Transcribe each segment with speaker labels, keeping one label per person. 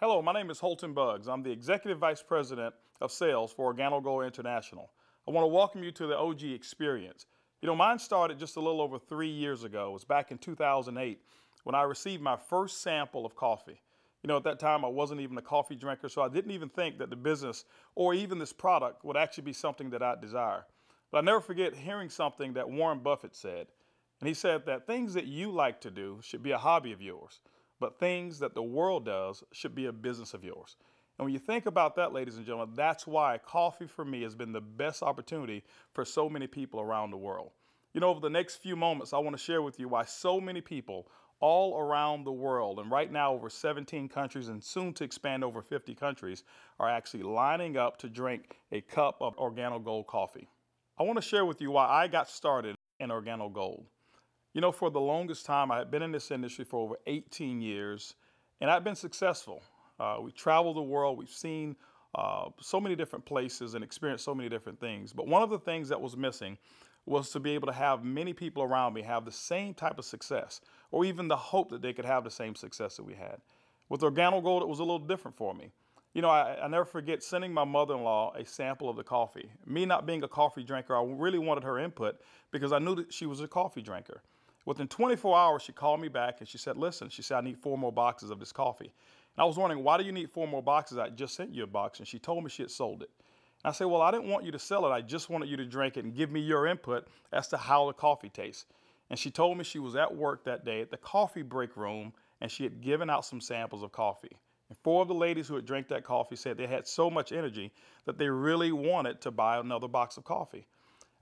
Speaker 1: Hello, my name is Holton Buggs. I'm the Executive Vice President of Sales for OrganoGold International. I want to welcome you to the OG experience. Mine started just a little over 3 years ago. It was back in 2008 when I received my first sample of coffee. At that time, I wasn't even a coffee drinker, so I didn't even think that the business or even this product would actually be something that I'd desire. But I never forget hearing something that Warren Buffett said. And he said that things that you like to do should be a hobby of yours, but things that the world does should be a business of yours. And when you think about that, ladies and gentlemen, that's why coffee for me has been the best opportunity for so many people around the world. Over the next few moments, I want to share with you why so many people all around the world, and right now over 17 countries and soon to expand over 50 countries, are actually lining up to drink a cup of OrganoGold coffee. I want to share with you why I got started in OrganoGold. For the longest time, I had been in this industry for over 18 years, and I've been successful. We traveled the world, we've seen so many different places and experienced so many different things. But one of the things that was missing was to be able to have many people around me have the same type of success, or even the hope that they could have the same success that we had. With OrganoGold, it was a little different for me. I never forget sending my mother-in-law a sample of the coffee. Me not being a coffee drinker, I really wanted her input because I knew that she was a coffee drinker. Within 24 hours, she called me back and she said, listen, she said, I need 4 more boxes of this coffee. And I was wondering, why do you need 4 more boxes? I just sent you a box. And she told me she had sold it. And I said, well, I didn't want you to sell it. I just wanted you to drink it and give me your input as to how the coffee tastes. And she told me she was at work that day at the coffee break room and she had given out some samples of coffee. And 4 of the ladies who had drank that coffee said they had so much energy that they really wanted to buy another box of coffee.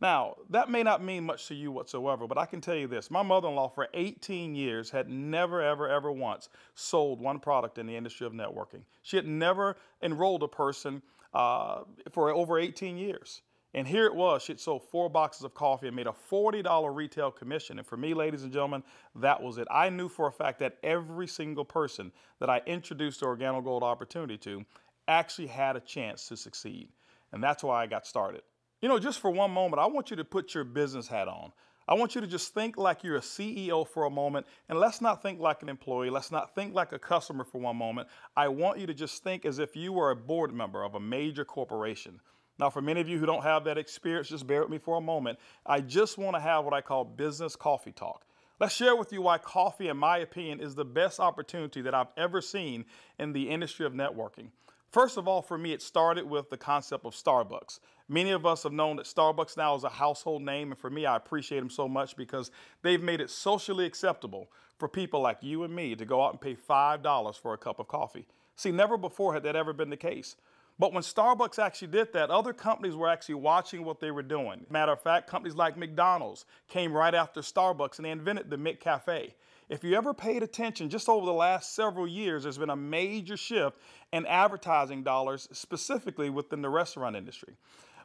Speaker 1: Now, that may not mean much to you whatsoever, but I can tell you this. My mother-in-law for 18 years had never, ever, ever once sold one product in the industry of networking. She had never enrolled a person for over 18 years. And here it was. She had sold 4 boxes of coffee and made a $40 retail commission. And for me, ladies and gentlemen, that was it. I knew for a fact that every single person that I introduced the OrganoGold opportunity to actually had a chance to succeed. And that's why I got started. Just for one moment, I want you to put your business hat on. I want you to just think like you're a CEO for a moment, and let's not think like an employee. Let's not think like a customer for one moment. I want you to just think as if you were a board member of a major corporation. Now, for many of you who don't have that experience, just bear with me for a moment. I just want to have what I call business coffee talk. Let's share with you why coffee, in my opinion, is the best opportunity that I've ever seen in the industry of networking. First of all, for me, it started with the concept of Starbucks. Many of us have known that Starbucks now is a household name, and for me, I appreciate them so much because they've made it socially acceptable for people like you and me to go out and pay $5 for a cup of coffee. See, never before had that ever been the case. But when Starbucks actually did that, other companies were actually watching what they were doing. Matter of fact, companies like McDonald's came right after Starbucks and they invented the McCafe. If you ever paid attention, just over the last several years, there's been a major shift in advertising dollars, specifically within the restaurant industry.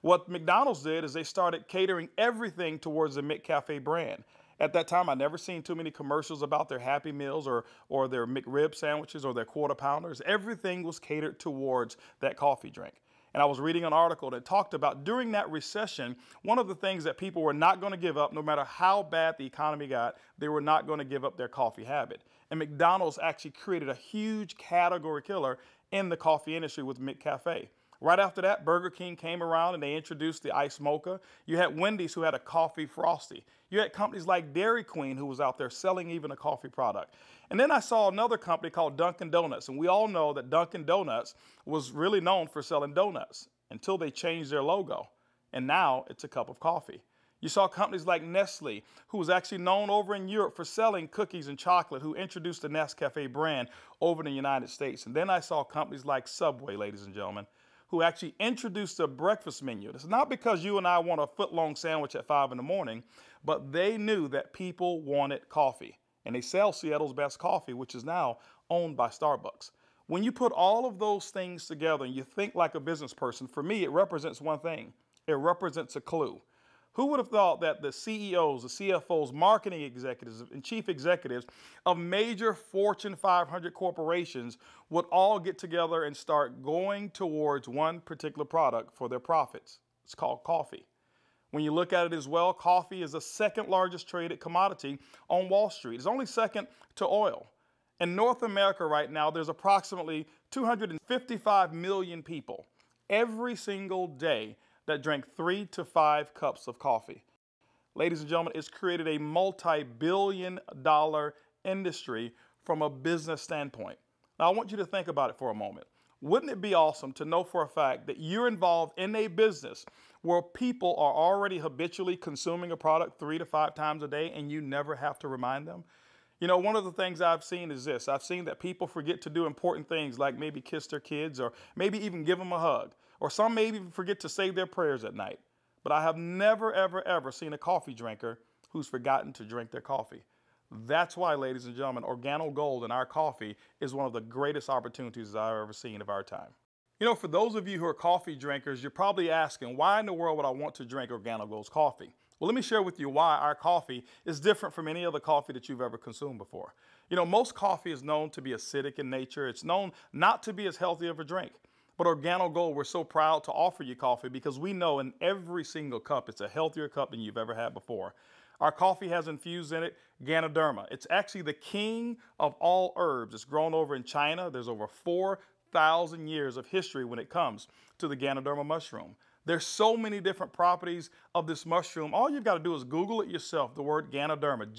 Speaker 1: What McDonald's did is they started catering everything towards the McCafe brand. At that time, I'd never seen too many commercials about their Happy Meals or their McRib sandwiches or their Quarter Pounders. Everything was catered towards that coffee drink. And I was reading an article that talked about during that recession, one of the things that people were not going to give up, no matter how bad the economy got, they were not going to give up their coffee habit. And McDonald's actually created a huge category killer in the coffee industry with McCafe. Right after that, Burger King came around and they introduced the Iced Mocha. You had Wendy's who had a coffee frosty. You had companies like Dairy Queen who was out there selling even a coffee product. And then I saw another company called Dunkin' Donuts. And we all know that Dunkin' Donuts was really known for selling donuts until they changed their logo. And now it's a cup of coffee. You saw companies like Nestle, who was actually known over in Europe for selling cookies and chocolate, who introduced the Nescafe brand over in the United States. And then I saw companies like Subway, ladies and gentlemen, who actually introduced a breakfast menu. It's not because you and I want a foot-long sandwich at 5 in the morning, but they knew that people wanted coffee. And they sell Seattle's Best Coffee, which is now owned by Starbucks. When you put all of those things together and you think like a business person, for me, it represents one thing. It represents a clue. Who would have thought that the CEOs, the CFOs, marketing executives, and chief executives of major Fortune 500 corporations would all get together and start going towards one particular product for their profits? It's called coffee. When you look at it as well, coffee is the second largest traded commodity on Wall Street. It's only second to oil. In North America right now, there's approximately 255 million people every single day that drink 3 to 5 cups of coffee. Ladies and gentlemen, it's created a multi-billion-dollar industry from a business standpoint. Now, I want you to think about it for a moment. Wouldn't it be awesome to know for a fact that you're involved in a business where people are already habitually consuming a product 3 to 5 times a day and you never have to remind them? You know, one of the things I've seen is this. I've seen that people forget to do important things like maybe kiss their kids or maybe even give them a hug. Or some maybe even forget to say their prayers at night. But I have never, ever, ever seen a coffee drinker who's forgotten to drink their coffee. That's why, ladies and gentlemen, OrganoGold in our coffee is one of the greatest opportunities I've ever seen of our time. You know, for those of you who are coffee drinkers, you're probably asking, why in the world would I want to drink OrganoGold's coffee? Well, let me share with you why our coffee is different from any other coffee that you've ever consumed before. You know, most coffee is known to be acidic in nature. It's known not to be as healthy of a drink. But OrganoGold, we're so proud to offer you coffee because we know in every single cup, it's a healthier cup than you've ever had before. Our coffee has infused in it Ganoderma. It's actually the king of all herbs. It's grown over in China. There's over 4,000 years of history when it comes to the Ganoderma mushroom. There's so many different properties of this mushroom. All you've got to do is Google it yourself, the word Ganoderma,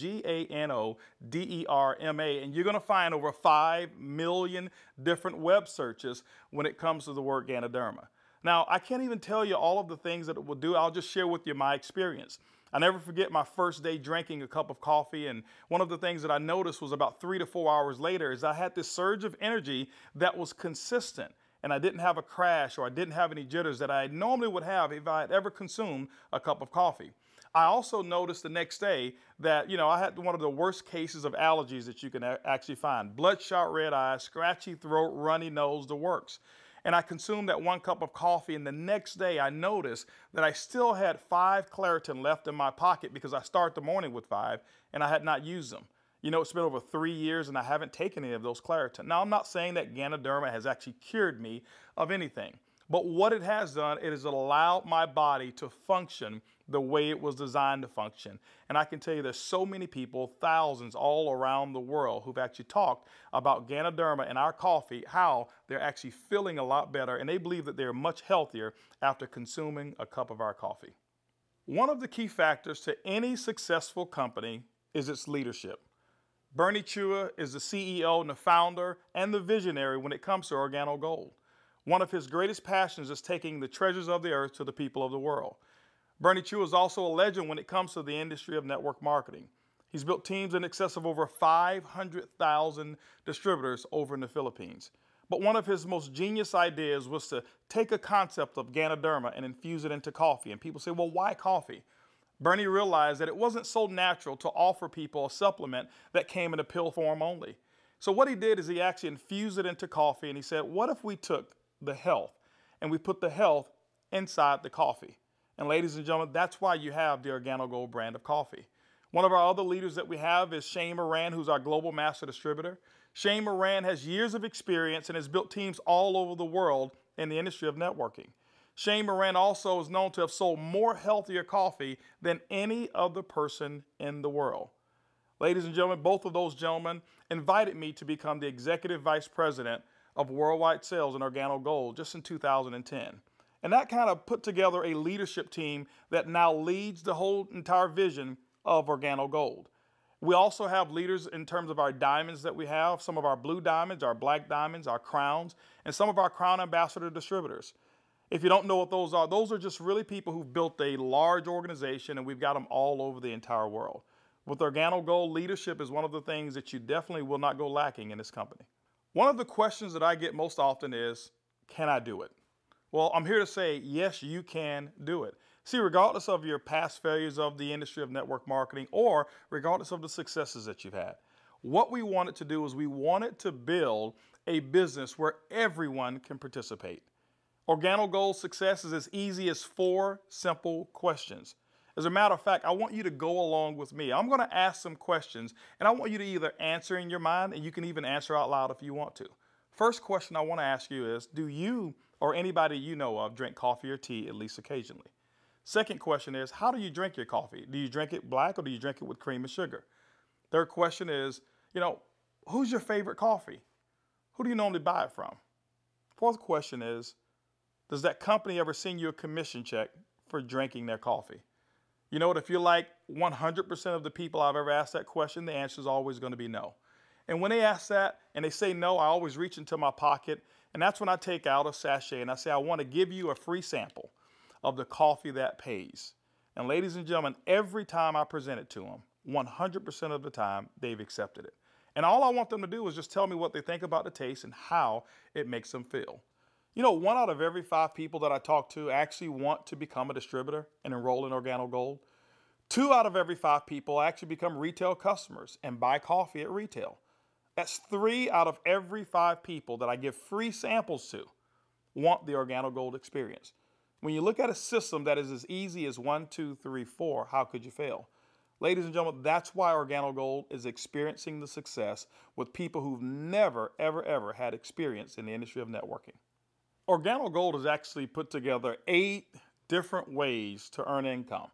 Speaker 1: Ganoderma, and you're going to find over 5 million different web searches when it comes to the word Ganoderma. Now, I can't even tell you all of the things that it will do. I'll just share with you my experience. I never forget my first day drinking a cup of coffee, and one of the things that I noticed was about 3 to 4 hours later is I had this surge of energy that was consistent. And I didn't have a crash or I didn't have any jitters that I normally would have if I had ever consumed a cup of coffee. I also noticed the next day that, you know, I had one of the worst cases of allergies that you can actually find. Bloodshot red eyes, scratchy throat, runny nose, the works. And I consumed that 1 cup of coffee, and the next day I noticed that I still had 5 Claritin left in my pocket because I start the morning with 5 and I had not used them. You know, it's been over 3 years and I haven't taken any of those Claritin. Now, I'm not saying that Ganoderma has actually cured me of anything, but what it has done, it has allowed my body to function the way it was designed to function. And I can tell you there's so many people, thousands all around the world, who've actually talked about Ganoderma and our coffee, how they're actually feeling a lot better, and they believe that they're much healthier after consuming a cup of our coffee. One of the key factors to any successful company is its leadership. Bernie Chua is the CEO and the founder and the visionary when it comes to OrganoGold. One of his greatest passions is taking the treasures of the earth to the people of the world. Bernie Chua is also a legend when it comes to the industry of network marketing. He's built teams in excess of over 500,000 distributors over in the Philippines. But one of his most genius ideas was to take a concept of Ganoderma and infuse it into coffee. And people say, well, why coffee? Bernie realized that it wasn't so natural to offer people a supplement that came in a pill form only. So what he did is he actually infused it into coffee, and he said, what if we took the health and we put the health inside the coffee? And ladies and gentlemen, that's why you have the OrganoGold brand of coffee. One of our other leaders that we have is Shane Moran, who's our global master distributor. Shane Moran has years of experience and has built teams all over the world in the industry of networking. Shane Moran also is known to have sold more healthier coffee than any other person in the world. Ladies and gentlemen, both of those gentlemen invited me to become the Executive Vice President of Worldwide Sales in OrganoGold just in 2010. And that kind of put together a leadership team that now leads the whole entire vision of OrganoGold. We also have leaders in terms of our diamonds that we have, some of our blue diamonds, our black diamonds, our crowns, and some of our crown ambassador distributors. If you don't know what those are just really people who've built a large organization, and we've got them all over the entire world. With OrganoGold, leadership is one of the things that you definitely will not go lacking in this company. One of the questions that I get most often is, can I do it? Well, I'm here to say, yes, you can do it. See, regardless of your past failures of the industry of network marketing or regardless of the successes that you've had, what we wanted to do is we wanted to build a business where everyone can participate. OrganoGold's success is as easy as 4 simple questions. As a matter of fact, I want you to go along with me. I'm going to ask some questions, and I want you to either answer in your mind, and you can even answer out loud if you want to. First question I want to ask you is, do you or anybody you know of drink coffee or tea at least occasionally? Second question is, how do you drink your coffee? Do you drink it black or do you drink it with cream and sugar? Third question is, Who's your favorite coffee? Who do you normally buy it from? Fourth question is, does that company ever send you a commission check for drinking their coffee? You know what? If you're like 100% of the people I've ever asked that question, the answer is always going to be no. And when they ask that and they say no, I always reach into my pocket, and that's when I take out a sachet and I say, I want to give you a free sample of the coffee that pays. And ladies and gentlemen, every time I present it to them, 100% of the time, they've accepted it. And all I want them to do is just tell me what they think about the taste and how it makes them feel. You know, 1 out of every 5 people that I talk to actually want to become a distributor and enroll in OrganoGold. 2 out of every 5 people actually become retail customers and buy coffee at retail. That's 3 out of every 5 people that I give free samples to want the OrganoGold experience. When you look at a system that is as easy as 1, 2, 3, 4, how could you fail? Ladies and gentlemen, that's why OrganoGold is experiencing the success with people who've never, ever had experience in the industry of networking. OrganoGold has actually put together 8 different ways to earn income.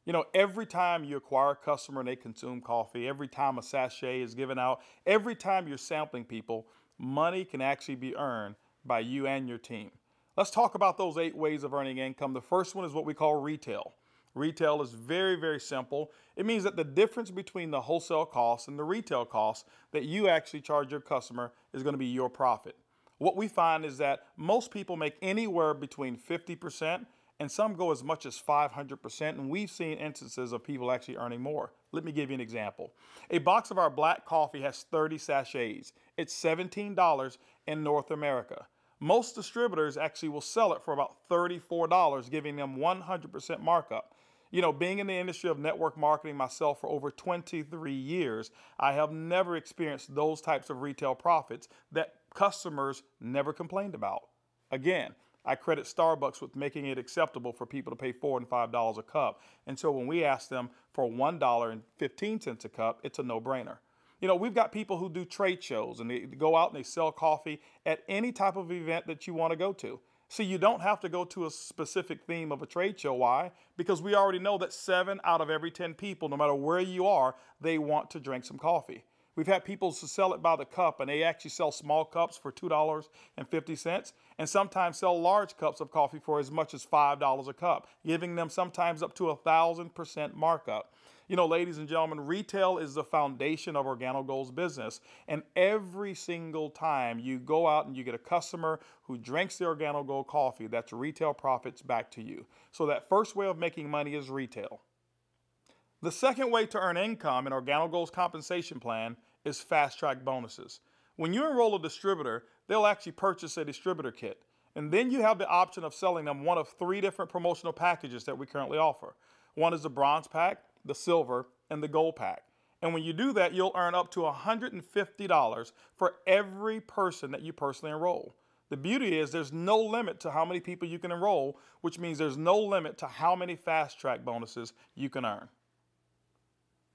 Speaker 1: You know, every time you acquire a customer and they consume coffee, every time a sachet is given out, every time you're sampling people, money can actually be earned by you and your team. Let's talk about those 8 ways of earning income. The first one is what we call retail. Retail is very simple. It means that the difference between the wholesale cost and the retail cost that you actually charge your customer is going to be your profit. What we find is that most people make anywhere between 50% and some go as much as 500%, and we've seen instances of people actually earning more. Let me give you an example. A box of our black coffee has 30 sachets. It's $17 in North America. Most distributors actually will sell it for about $34, giving them 100% markup. You know, being in the industry of network marketing myself for over 23 years, I have never experienced those types of retail profits that customers never complained about. Again, I credit Starbucks with making it acceptable for people to pay $4 and $5 a cup. And so when we ask them for $1.15 a cup, it's a no-brainer. You know, we've got people who do trade shows and they go out and they sell coffee at any type of event that you want to go to. See, you don't have to go to a specific theme of a trade show. Why? Because we already know that 7 out of every 10 people, no matter where you are, they want to drink some coffee. We've had people to sell it by the cup, and they actually sell small cups for $2.50 and sometimes sell large cups of coffee for as much as $5 a cup, giving them sometimes up to 1,000% markup. You know, ladies and gentlemen, retail is the foundation of OrganoGold's business, and every single time you go out and you get a customer who drinks the OrganoGold coffee, that's retail profits back to you. So that first way of making money is retail. The second way to earn income in OrganoGold's compensation plan is fast track bonuses. When you enroll a distributor, they'll actually purchase a distributor kit. And then you have the option of selling them one of 3 different promotional packages that we currently offer. One is the bronze pack, the silver, and the gold pack. And when you do that, you'll earn up to $150 for every person that you personally enroll. The beauty is there's no limit to how many people you can enroll, which means there's no limit to how many fast track bonuses you can earn.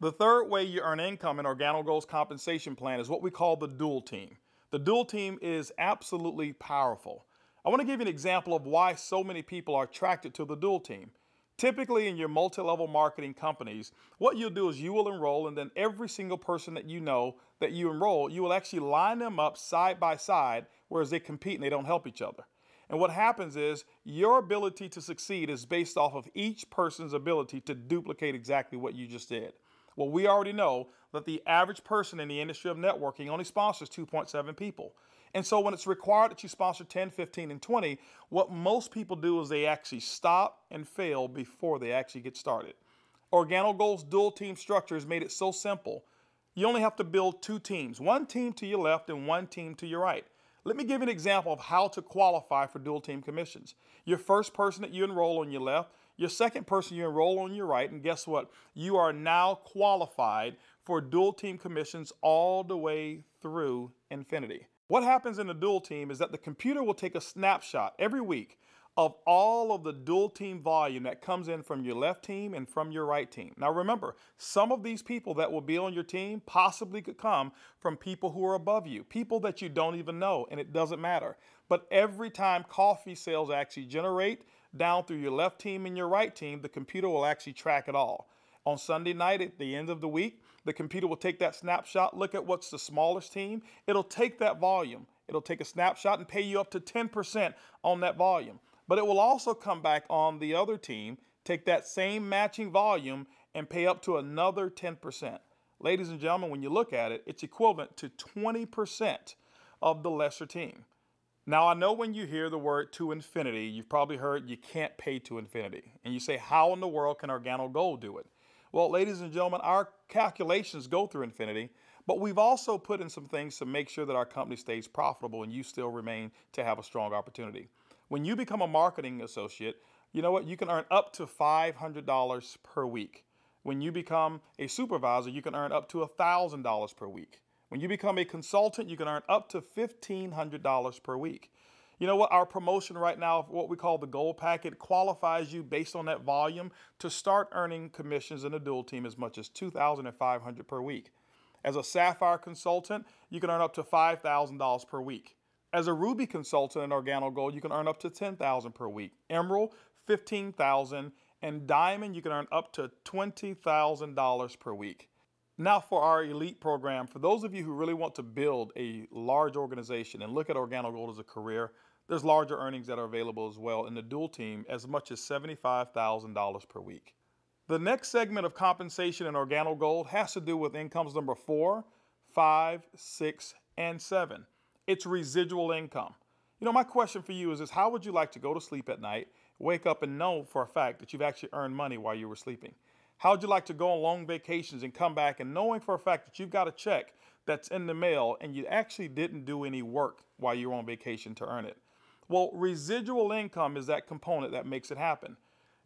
Speaker 1: The third way you earn income in OrganoGold's compensation plan is what we call the dual team. The dual team is absolutely powerful. I want to give you an example of why so many people are attracted to the dual team. Typically in your multi-level marketing companies, what you'll do is you will enroll, and then every single person that you know that you enroll, you will actually line them up side by side, whereas they compete and they don't help each other. And what happens is your ability to succeed is based off of each person's ability to duplicate exactly what you just did. Well, we already know that the average person in the industry of networking only sponsors 2.7 people. And so when it's required that you sponsor 10, 15, and 20, what most people do is they actually stop and fail before they actually get started. OrganoGold's dual team structure has made it so simple. You only have to build 2 teams, 1 team to your left and 1 team to your right. Let me give you an example of how to qualify for dual team commissions. Your first person that you enroll on your left, your second person you enroll on your right, and guess what? You are now qualified for dual team commissions all the way through infinity. What happens in the dual team is that the computer will take a snapshot every week of all of the dual team volume that comes in from your left team and from your right team. Now remember, some of these people that will be on your team possibly could come from people who are above you, people that you don't even know, and it doesn't matter. But every time coffee sales actually generate down through your left team and your right team, the computer will actually track it all. On Sunday night at the end of the week, The computer will take that snapshot, look at what's the smallest team. It'll take that volume. It'll take a snapshot and pay you up to 10% on that volume. But it will also come back on the other team, take that same matching volume and pay up to another 10%. Ladies and gentlemen, when you look at it, it's equivalent to 20% of the lesser team. Now, I know when you hear the word to infinity, you've probably heard you can't pay to infinity. And you say, how in the world can OrganoGold do it? Well, ladies and gentlemen, our calculations go through infinity, but we've also put in some things to make sure that our company stays profitable and you still remain to have a strong opportunity. When you become a marketing associate, you know what? You can earn up to $500 per week. When you become a supervisor, you can earn up to $1,000 per week. When you become a consultant, you can earn up to $1,500 per week. You know what? Our promotion right now, what we call the Gold Packet, qualifies you based on that volume to start earning commissions in the dual team as much as $2,500 per week. As a Sapphire consultant, you can earn up to $5,000 per week. As a Ruby consultant in OrganoGold, you can earn up to $10,000 per week. Emerald, $15,000, and Diamond, you can earn up to $20,000 per week. Now for our elite program, for those of you who really want to build a large organization and look at OrganoGold as a career, there's larger earnings that are available as well in the dual team, as much as $75,000 per week. The next segment of compensation in OrganoGold has to do with incomes number 4, 5, 6, and 7. It's residual income. You know, my question for you is this: how would you like to go to sleep at night, wake up and know for a fact that you've actually earned money while you were sleeping? How would you like to go on long vacations and come back and knowing for a fact that you've got a check that's in the mail and you actually didn't do any work while you were on vacation to earn it? Well, residual income is that component that makes it happen.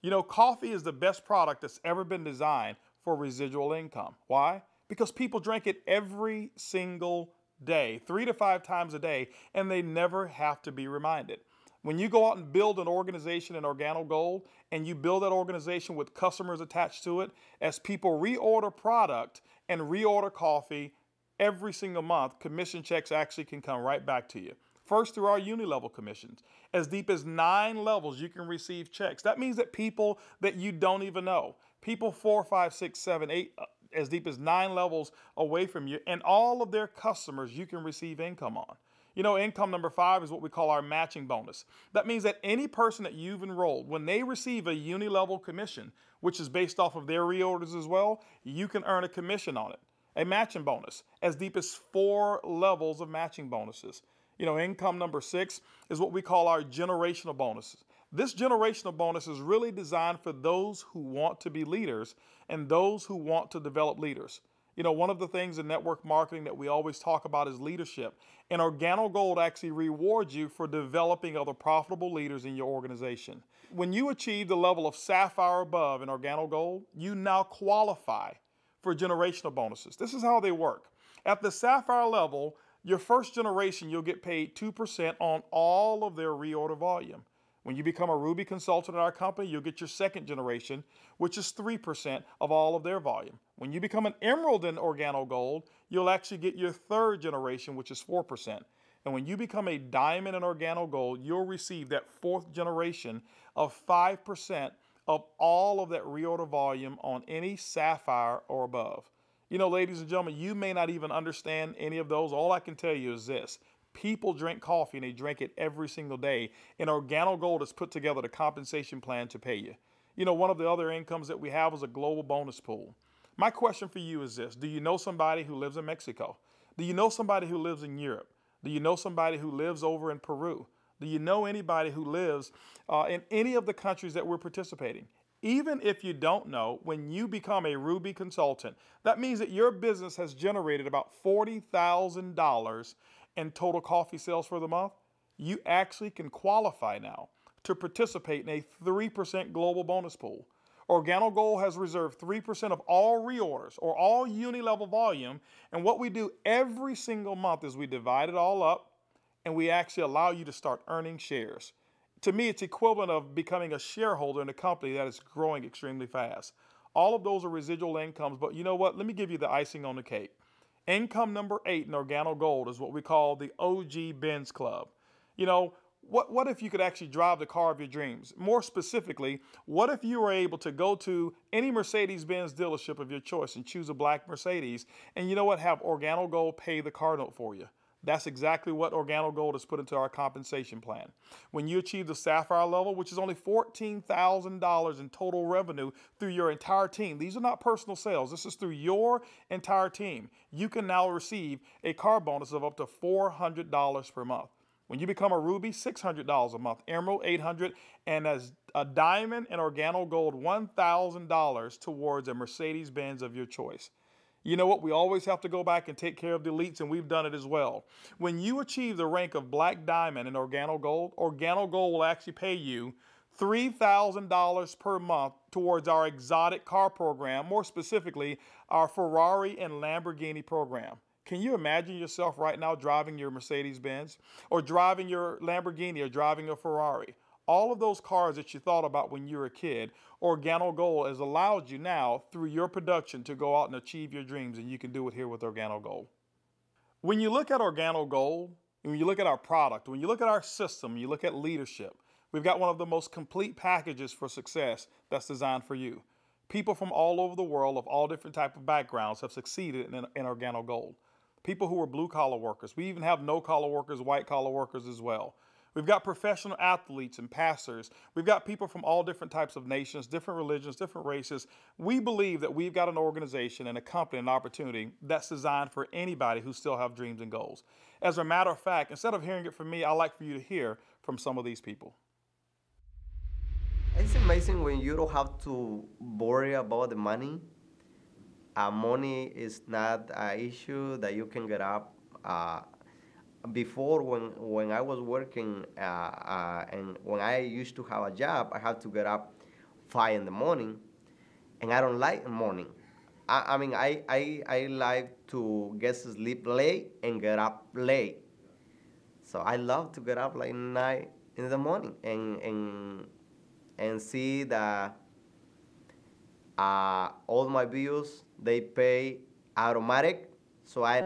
Speaker 1: You know, coffee is the best product that's ever been designed for residual income. Why? Because people drink it every single day, 3 to 5 times a day, and they never have to be reminded. When you go out and build an organization in OrganoGold and you build that organization with customers attached to it, as people reorder product and reorder coffee every single month, commission checks actually can come right back to you. First, through our uni-level commissions. As deep as 9 levels, you can receive checks. That means that people that you don't even know, people 4, 5, 6, 7, 8, as deep as 9 levels away from you, and all of their customers you can receive income on. You know, income number 5 is what we call our matching bonus. That means that any person that you've enrolled, when they receive a uni-level commission, which is based off of their reorders as well, you can earn a commission on it. A matching bonus, as deep as 4 levels of matching bonuses. You know, income number 6 is what we call our generational bonuses. This generational bonus is really designed for those who want to be leaders and those who want to develop leaders. You know, one of the things in network marketing that we always talk about is leadership. And OrganoGold actually rewards you for developing other profitable leaders in your organization. When you achieve the level of Sapphire above in OrganoGold, you now qualify for generational bonuses. This is how they work. At the Sapphire level, your first generation, you'll get paid 2% on all of their reorder volume. When you become a Ruby consultant at our company, you'll get your second generation, which is 3% of all of their volume. When you become an Emerald in OrganoGold, you'll actually get your third generation, which is 4%. And when you become a Diamond in OrganoGold, you'll receive that fourth generation of 5% of all of that reorder volume on any Sapphire or above. You know, ladies and gentlemen, you may not even understand any of those. All I can tell you is this: people drink coffee and they drink it every single day. And OrganoGold has put together the compensation plan to pay you. You know, one of the other incomes that we have is a global bonus pool. My question for you is this: do you know somebody who lives in Mexico? Do you know somebody who lives in Europe? Do you know somebody who lives over in Peru? Do you know anybody who lives in any of the countries that we're participating? Even if you don't know, when you become a Ruby consultant, that means that your business has generated about $40,000 in total coffee sales for the month. You actually can qualify now to participate in a 3% global bonus pool. OrganoGold has reserved 3% of all reorders or all uni-level volume, and what we do every single month is we divide it all up and we actually allow you to start earning shares. To me, it's equivalent of becoming a shareholder in a company that is growing extremely fast. All of those are residual incomes, but you know what? Let me give you the icing on the cake. Income number 8 in OrganoGold is what we call the OG Benz Club. You know, What if you could actually drive the car of your dreams? More specifically, what if you were able to go to any Mercedes-Benz dealership of your choice and choose a black Mercedes, and you know what, have Organogold pay the car note for you? That's exactly what Organogold has put into our compensation plan. When you achieve the Sapphire level, which is only $14,000 in total revenue through your entire team, these are not personal sales, this is through your entire team, you can now receive a car bonus of up to $400 per month. When you become a Ruby, $600 a month, Emerald, $800, and as a Diamond and Organogold, $1,000 towards a Mercedes-Benz of your choice. You know what? We always have to go back and take care of the elites, and we've done it as well. When you achieve the rank of Black Diamond in Organogold, Organogold will actually pay you $3,000 per month towards our exotic car program, more specifically, our Ferrari and Lamborghini program. Can you imagine yourself right now driving your Mercedes-Benz or driving your Lamborghini or driving a Ferrari? All of those cars that you thought about when you were a kid, Organogold has allowed you now through your production to go out and achieve your dreams, and you can do it here with Organogold. When you look at Organogold, when you look at our product, when you look at our system, you look at leadership, we've got one of the most complete packages for success that's designed for you. People from all over the world of all different types of backgrounds have succeeded in Organogold. People who are blue-collar workers. We even have no-collar workers, white-collar workers as well. We've got professional athletes and pastors. We've got people from all different types of nations, different religions, different races. We believe that we've got an organization and a company, an opportunity that's designed for anybody who still have dreams and goals. As a matter of fact, instead of hearing it from me, I'd like for you to hear from some of these people.
Speaker 2: It's amazing when you don't have to worry about the money. Money is not an issue that you can get up. Before, when I was working and when I used to have a job, I had to get up 5 in the morning, and I don't like the morning. I like to get to sleep late and get up late. So I love to get up like 9 in the morning and see that all my bills they pay automatic, so I